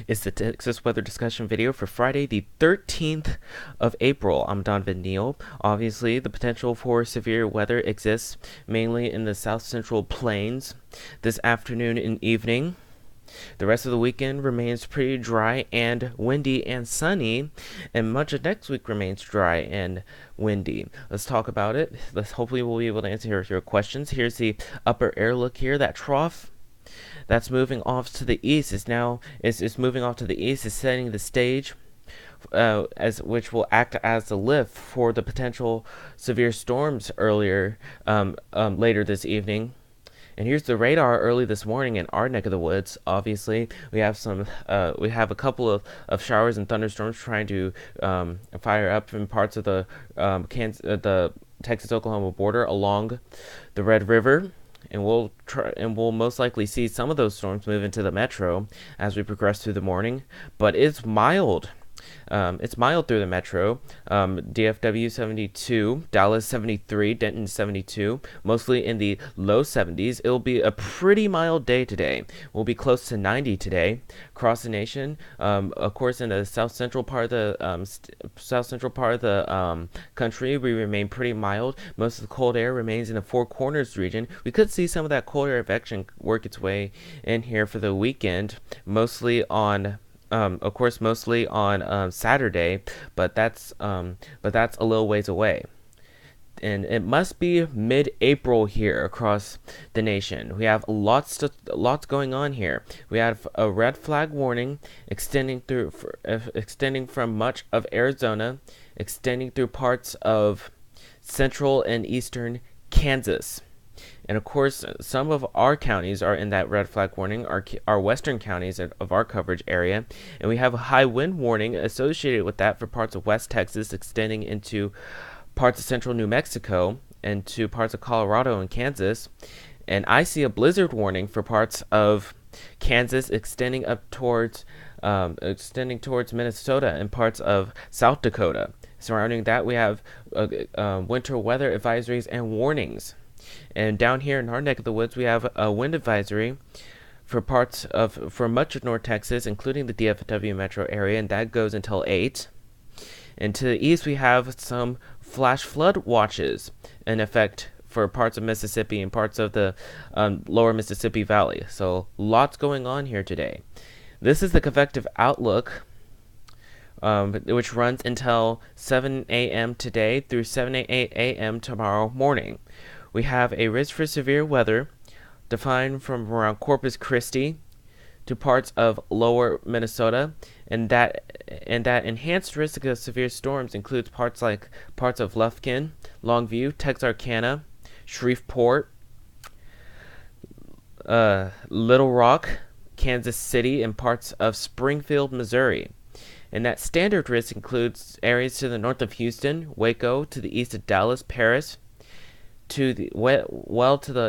It's the Texas weather discussion video for Friday, the 13th of April. I'm Donovan Neal. Obviously, the potential for severe weather exists mainly in the south central plains this afternoon and evening. The rest of the weekend remains pretty dry and windy and sunny, and much of next week remains dry and windy. Let's talk about it. Hopefully we'll be able to answer your questions. Here's the upper air look here. That trough that's moving off to the east is moving off to the east, is setting the stage, as which will act as the lift for the potential severe storms later this evening. And here's the radar early this morning in our neck of the woods. Obviously, we have a couple of showers and thunderstorms trying to fire up in parts of the Texas-Oklahoma border along the Red River. And we'll most likely see some of those storms move into the metro as we progress through the morning. But it's mild. It's mild through the metro. DFW 72, Dallas 73, Denton 72, mostly in the low 70s. It'll be a pretty mild day today. We'll be close to 90 today. Across the nation, of course, in the south central part of the country, we remain pretty mild. Most of the cold air remains in the Four Corners region. We could see some of that cold air advection work its way in here for the weekend, mostly on Saturday, but that's a little ways away. And it must be mid-April here across the nation. We have lots going on here. We have a red flag warning extending from much of Arizona, extending through parts of central and eastern Kansas. And of course, some of our counties are in that red flag warning, our western counties of our coverage area. And we have a high wind warning associated with that for parts of West Texas, extending into parts of central New Mexico and to parts of Colorado and Kansas. And I see a blizzard warning for parts of Kansas extending towards Minnesota and parts of South Dakota. Surrounding that, we have winter weather advisories and warnings. And down here in our neck of the woods, we have a wind advisory for much of North Texas, including the DFW metro area, and that goes until 8. And to the east, we have some flash flood watches in effect for parts of Mississippi and parts of the lower Mississippi Valley. So lots going on here today. This is the convective outlook, which runs until 7 a.m. today through 7 a.m. tomorrow morning. We have a risk for severe weather defined from around Corpus Christi to parts of lower Minnesota, and that enhanced risk of severe storms includes parts of Lufkin, Longview, Texarkana, Shreveport, Little Rock, Kansas City, and parts of Springfield, Missouri. And that standard risk includes areas to the north of Houston, Waco, to the east of Dallas, Paris, to the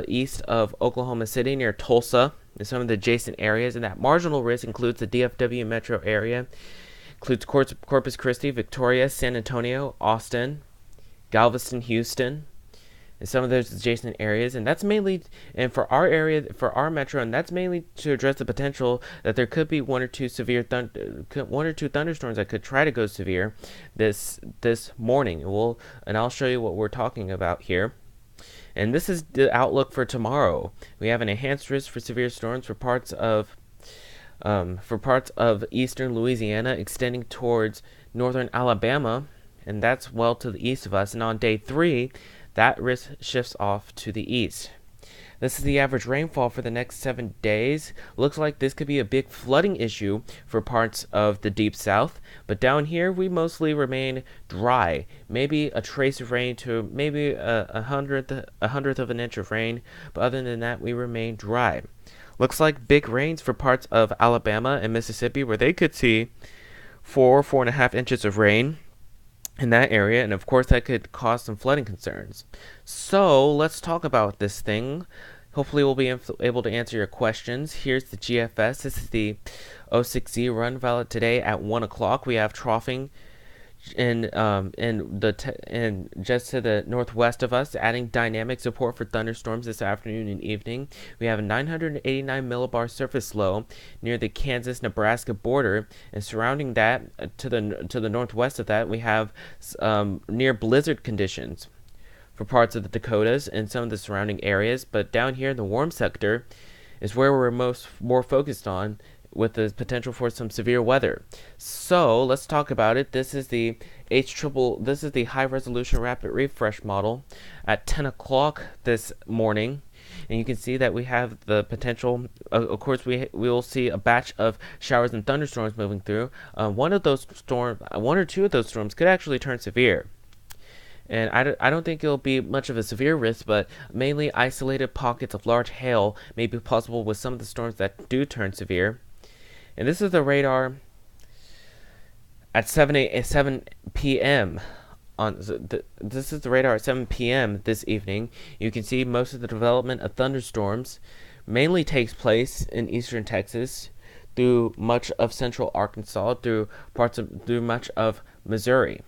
east of Oklahoma City near Tulsa, and some of the adjacent areas. And that marginal risk includes the DFW metro area, includes Corpus Christi, Victoria, San Antonio, Austin, Galveston, Houston, and some of those adjacent areas. And that's mainly, and for our area, for our metro, and that's mainly to address the potential that there could be one or two thunderstorms that could try to go severe this morning. And I'll show you what we're talking about here. And this is the outlook for tomorrow. We have an enhanced risk for severe storms for parts of eastern Louisiana, extending towards northern Alabama, and that's well to the east of us. And on day 3, that risk shifts off to the east. This is the average rainfall for the next 7 days. Looks like this could be a big flooding issue for parts of the deep south, but down here we mostly remain dry. Maybe a trace of rain to maybe a hundredth of an inch of rain, but other than that we remain dry. Looks like big rains for parts of Alabama and Mississippi, where they could see 4.5 inches of rain in that area, and of course that could cause some flooding concerns. So let's talk about this thing. Hopefully we'll be able to answer your questions. Here's the GFS. This is the 06Z run valid today at 1 o'clock. We have troughing and just to the northwest of us, adding dynamic support for thunderstorms this afternoon and evening. We have a 989 millibar surface low near the Kansas-Nebraska border, and surrounding that, to the northwest of that, we have near blizzard conditions for parts of the Dakotas and some of the surrounding areas. But down here in the warm sector is where we're more focused on, with the potential for some severe weather. So let's talk about it. This is the This is the high resolution rapid refresh model at 10 o'clock this morning. And you can see that we have the potential. Of course, we will see a batch of showers and thunderstorms moving through. One or two of those storms could actually turn severe. And I don't think it'll be much of a severe risk, but mainly isolated pockets of large hail may be possible with some of the storms that do turn severe. And this is the radar at 7 p.m. This is the radar at 7 p.m. this evening. You can see most of the development of thunderstorms mainly takes place in eastern Texas, through much of central Arkansas, through much of Missouri.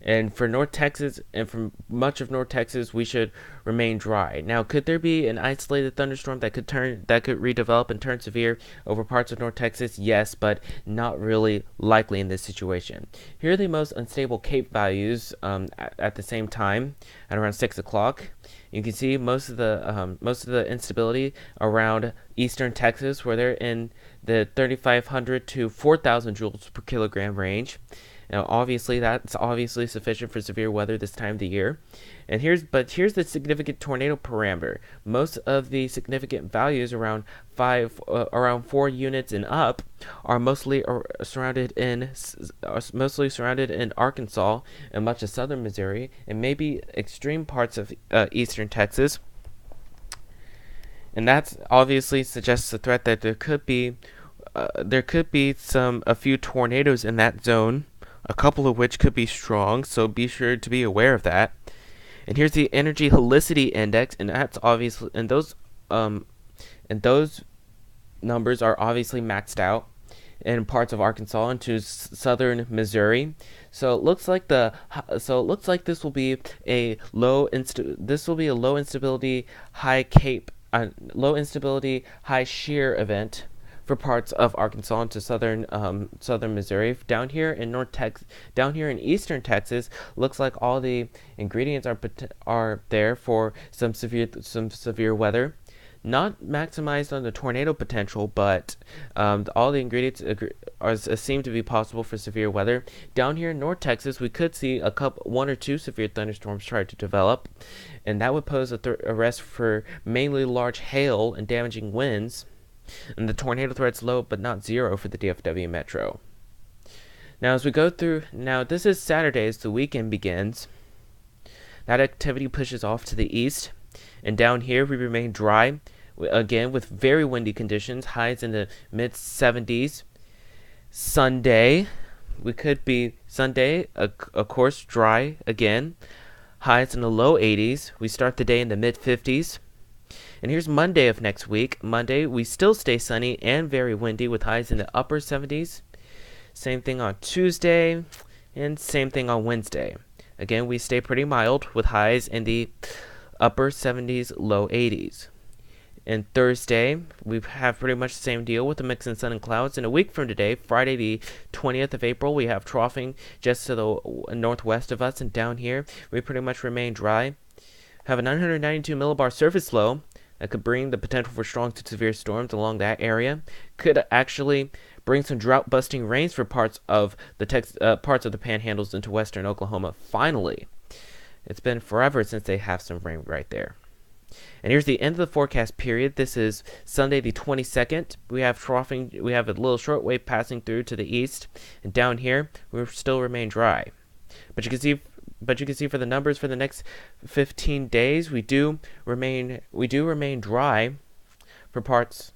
And for North Texas and for much of North Texas, we should remain dry. Now, could there be an isolated thunderstorm that could redevelop and turn severe over parts of North Texas? Yes, but not really likely in this situation. Here are the most unstable CAPE values at the same time at around 6 o'clock. You can see most of the instability around eastern Texas, where they're in the 3,500 to 4,000 joules per kilogram range. Now, obviously, that's sufficient for severe weather this time of the year. And here's the significant tornado parameter. Most of the significant values around 4 units and up are mostly surrounded in Arkansas and much of southern Missouri, and maybe extreme parts of eastern Texas. And that obviously suggests a threat that there could be a few tornadoes in that zone, a couple of which could be strong, so be sure to be aware of that. And here's the energy helicity index, and that's obviously, and those numbers are obviously maxed out in parts of Arkansas into southern Missouri. So it looks like this will be a low instability high shear event for parts of Arkansas into southern Missouri. Down here in eastern Texas, looks like all the ingredients are there for some severe weather. Not maximized on the tornado potential, but all the ingredients seem to be possible for severe weather. Down here in North Texas, we could see one or two severe thunderstorms try to develop, and that would pose a risk for mainly large hail and damaging winds. And the tornado threat's low, but not zero for the DFW Metro. Now, as we go through, this is Saturday as the weekend begins. That activity pushes off to the east, and down here we remain dry, again with very windy conditions, highs in the mid-70s. Sunday, of course, dry again, highs in the low 80s. We start the day in the mid-50s. And here's Monday of next week. Monday, we still stay sunny and very windy with highs in the upper 70s. Same thing on Tuesday, and same thing on Wednesday. Again, we stay pretty mild with highs in the upper 70s, low 80s. And Thursday, we have pretty much the same deal with a mix of sun and clouds. And a week from today, Friday the 20th of April, we have troughing just to the northwest of us, and down here, we pretty much remain dry. Have a 992 millibar surface low that could bring the potential for strong to severe storms along that area. Could actually bring some drought-busting rains for parts of the panhandles into western Oklahoma. Finally, it's been forever since they have some rain right there. And here's the end of the forecast period. This is Sunday the 22nd. We have troughing. We have a little shortwave passing through to the east, and down here we still remain dry. But you can see for the numbers for the next 15 days, we do remain dry for parts